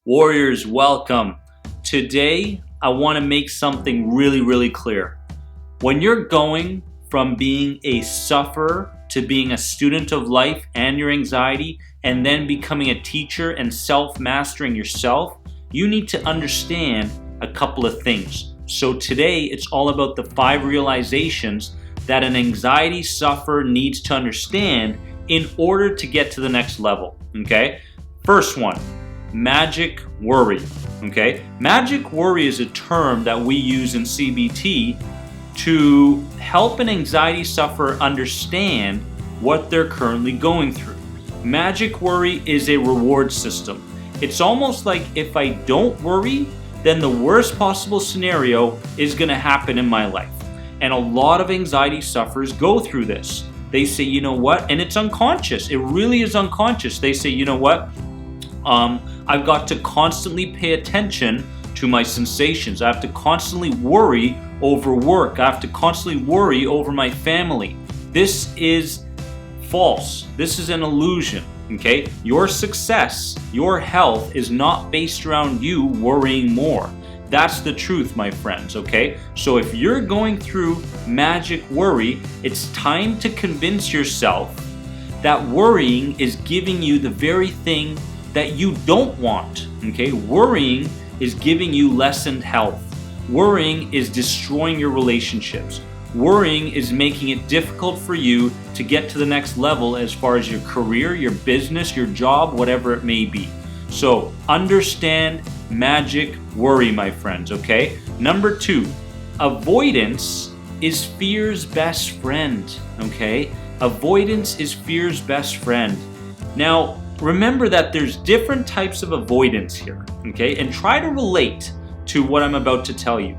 Warriors, welcome. Today, I want to make something really clear. When you're going from being a sufferer to being a student of life and your anxiety, and then becoming a teacher and self-mastering yourself, you need to understand a couple of things. So today, it's all about the 5 realizations that an anxiety sufferer needs to understand in order to get to the next level, okay? First one, magic worry, okay? Magic worry is a term that we use in CBT to help an anxiety sufferer understand what they're currently going through. Magic worry is a reward system. It's almost like if I don't worry, then the worst possible scenario is going to happen in my life. And a lot of anxiety sufferers go through this. They say, you know what? And it's unconscious. It really is unconscious. They say, you know what? I've got to constantly pay attention to my sensations. I have to constantly worry over work. I have to constantly worry over my family. This is false. This is an illusion, okay? Your success, your health is not based around you worrying more. That's the truth, my friends, okay? So if you're going through magic worry, it's time to convince yourself that worrying is giving you the very thing that you don't want, okay? Worrying is giving you lessened health. Worrying is destroying your relationships. Worrying is making it difficult for you to get to the next level as far as your career, your business, your job, whatever it may be. So understand magic worry, my friends, okay? Number 2, avoidance is fear's best friend, okay? Avoidance is fear's best friend. Now, remember that there's different types of avoidance here, okay? And try to relate to what I'm about to tell you.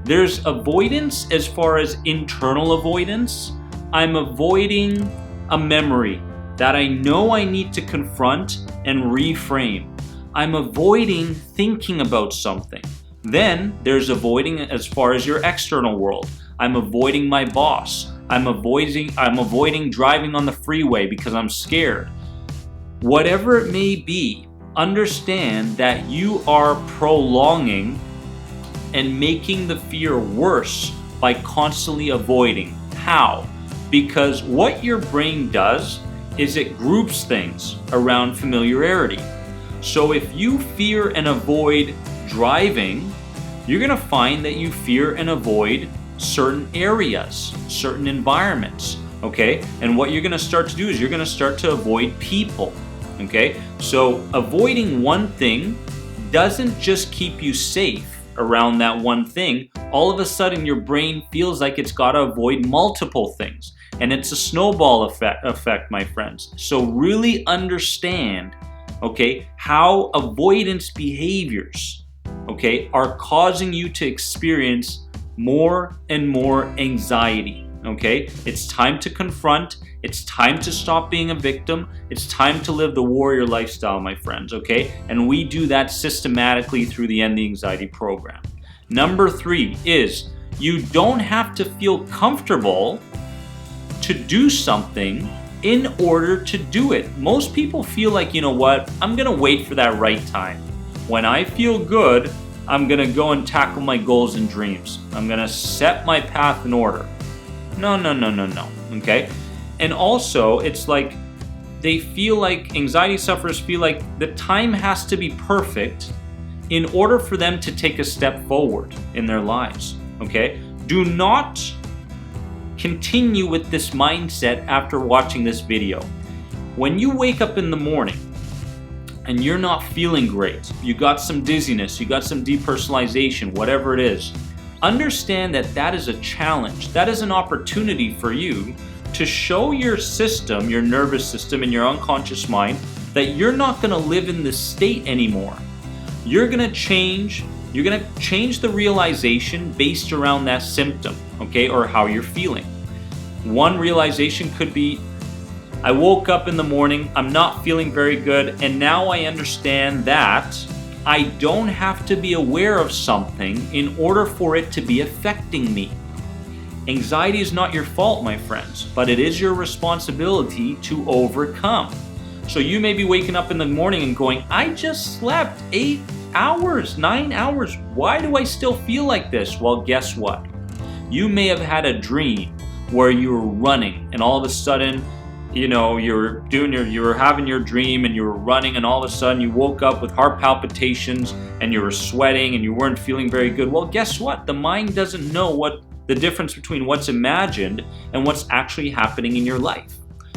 There's avoidance as far as internal avoidance. I'm avoiding a memory that I know I need to confront and reframe. I'm avoiding thinking about something. Then there's avoiding as far as your external world. I'm avoiding my boss. I'm avoiding driving on the freeway because I'm scared. Whatever it may be, understand that you are prolonging and making the fear worse by constantly avoiding. How? Because what your brain does is it groups things around familiarity. So if you fear and avoid driving, you're going to find that you fear and avoid certain areas, certain environments, okay? And what you're going to start to do is you're going to start to avoid people, okay? So avoiding one thing doesn't just keep you safe around that one thing. All of a sudden your brain feels like it's got to avoid multiple things. And it's a snowball effect, my friends. So really understand, okay, how avoidance behaviors, okay, are causing you to experience more and more anxiety, okay? It's time to confront. It's time to stop being a victim. It's time to live the warrior lifestyle, my friends, okay? And we do that systematically through the End the Anxiety program. Number 3 is you don't have to feel comfortable to do something in order to do it. Most people feel like, you know what, I'm gonna wait for that right time. When I feel good, I'm gonna go and tackle my goals and dreams. I'm gonna set my path in order. No, okay? And also, it's like they feel like, anxiety sufferers feel like the time has to be perfect in order for them to take a step forward in their lives, okay? Do not continue with this mindset after watching this video. When you wake up in the morning and you're not feeling great, you got some dizziness, you got some depersonalization, whatever it is, understand that that is a challenge. That is an opportunity for you to show your system, your nervous system and your unconscious mind that you're not going to live in this state anymore. You're going to change the realization based around that symptom, okay, or how you're feeling. One realization could be, I woke up in the morning, I'm not feeling very good, and now I understand that I don't have to be aware of something in order for it to be affecting me. Anxiety is not your fault, my friends, but it is your responsibility to overcome. So you may be waking up in the morning and going, I just slept 8 hours, 9 hours. Why do I still feel like this? Well, guess what? You may have had a dream where you were running and all of a sudden, you were having your dream and you were running and all of a sudden you woke up with heart palpitations and you were sweating and you weren't feeling very good. Well, guess what? The mind doesn't know what the difference between what's imagined and what's actually happening in your life.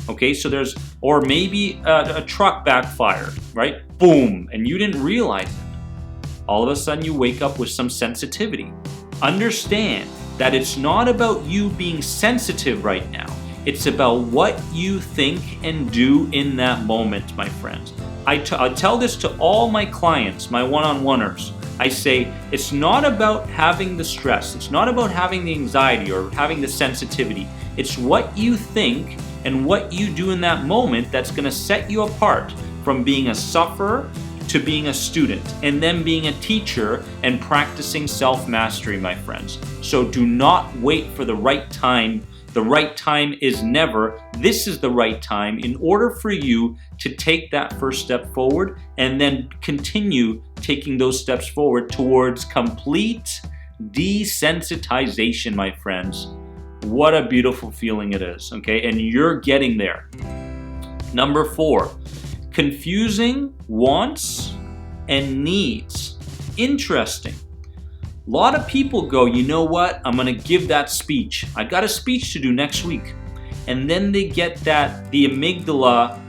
Okay, so or maybe a truck backfired, right? Boom, and you didn't realize it. All of a sudden you wake up with some sensitivity. Understand that it's not about you being sensitive right now. It's about what you think and do in that moment, my friends. I tell this to all my clients, my one-on-oneers. I say, it's not about having the stress. It's not about having the anxiety or having the sensitivity. It's what you think and what you do in that moment that's going to set you apart from being a sufferer to being a student, and then being a teacher and practicing self-mastery, my friends. So do not wait for the right time. The right time is never. This is the right time in order for you to take that first step forward and then continue taking those steps forward towards complete desensitization, my friends. What a beautiful feeling it is, okay? And you're getting there. Number 4, confusing wants and needs. Interesting. A lot of people go, you know what? I'm going to give that speech. I got a speech to do next week. And then they get the amygdala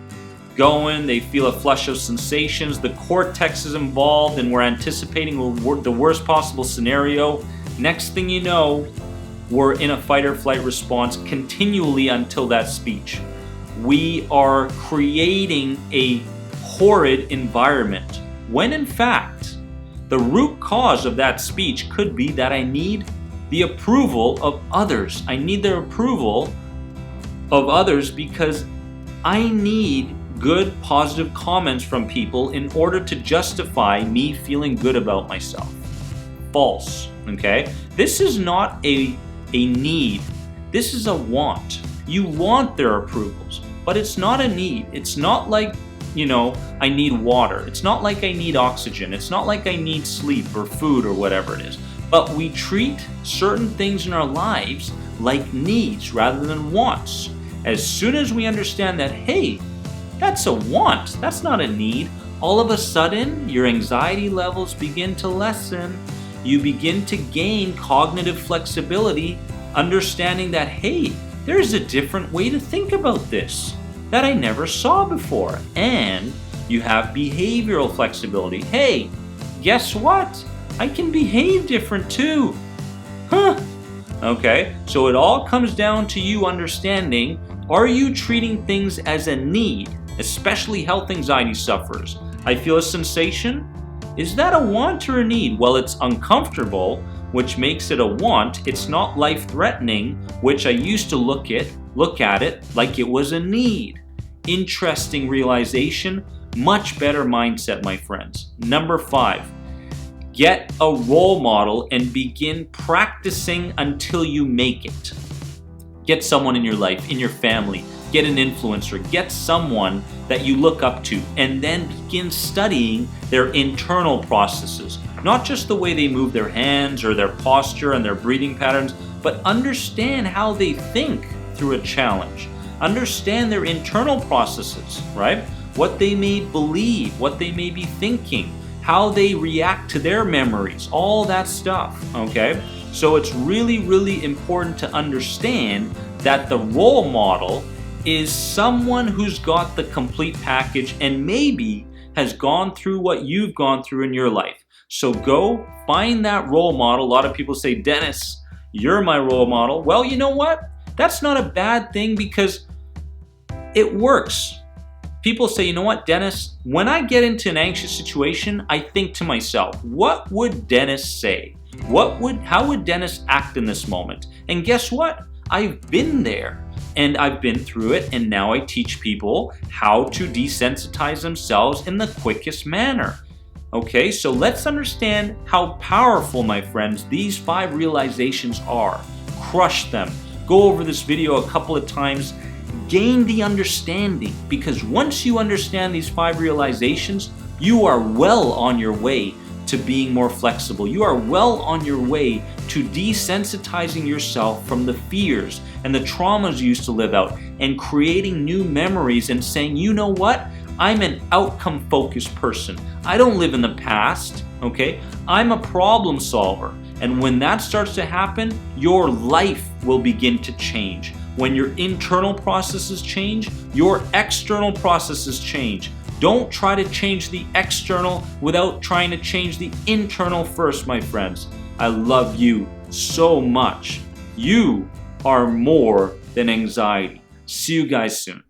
going. They feel a flush of sensations. The cortex is involved and we're anticipating the worst possible scenario. Next thing you know, we're in a fight or flight response continually until that speech. We are creating a horrid environment when in fact the root cause of that speech could be that I need the approval of others. I need the approval of others because I need good, positive comments from people in order to justify me feeling good about myself. False, okay? This is not a need. This is a want. You want their approvals, but it's not a need. It's not like, I need water. It's not like I need oxygen. It's not like I need sleep or food or whatever it is. But we treat certain things in our lives like needs rather than wants. As soon as we understand that, hey, that's a want, that's not a need, all of a sudden your anxiety levels begin to lessen. You begin to gain cognitive flexibility, understanding that, hey, there's a different way to think about this that I never saw before. And you have behavioral flexibility. Hey, guess what? I can behave different too. Huh. Okay, so it all comes down to you understanding, are you treating things as a need, especially health anxiety sufferers? I feel a sensation. Is that a want or a need? Well, it's uncomfortable, which makes it a want. It's not life-threatening, which I used to look at it like it was a need. Interesting realization, much better mindset, my friends. Number 5, get a role model and begin practicing until you make it. Get someone in your life, in your family, get an influencer, get someone that you look up to, and then begin studying their internal processes. Not just the way they move their hands or their posture and their breathing patterns, but understand how they think through a challenge. Understand their internal processes, right? What they may believe, what they may be thinking, how they react to their memories, all that stuff, okay? So it's really, really important to understand that the role model is someone who's got the complete package and maybe has gone through what you've gone through in your life. So go find that role model. A lot of people say, Dennis, you're my role model. Well, you know what? That's not a bad thing because it works. People say, you know what, Dennis, when I get into an anxious situation, I think to myself, what would Dennis say? How would Dennis act in this moment? And guess what? I've been there and I've been through it, and now I teach people how to desensitize themselves in the quickest manner. Okay, so let's understand how powerful, my friends, these 5 realizations are. Crush them. Go over this video a couple of times. gain the understanding, because once you understand these 5 realizations, you are well on your way to being more flexible. You are well on your way to desensitizing yourself from the fears and the traumas you used to live out and creating new memories and saying, you know what? I'm an outcome-focused person. I don't live in the past, okay? I'm a problem solver. And when that starts to happen, your life will begin to change. When your internal processes change, your external processes change. Don't try to change the external without trying to change the internal first, my friends. I love you so much. You are more than anxiety. See you guys soon.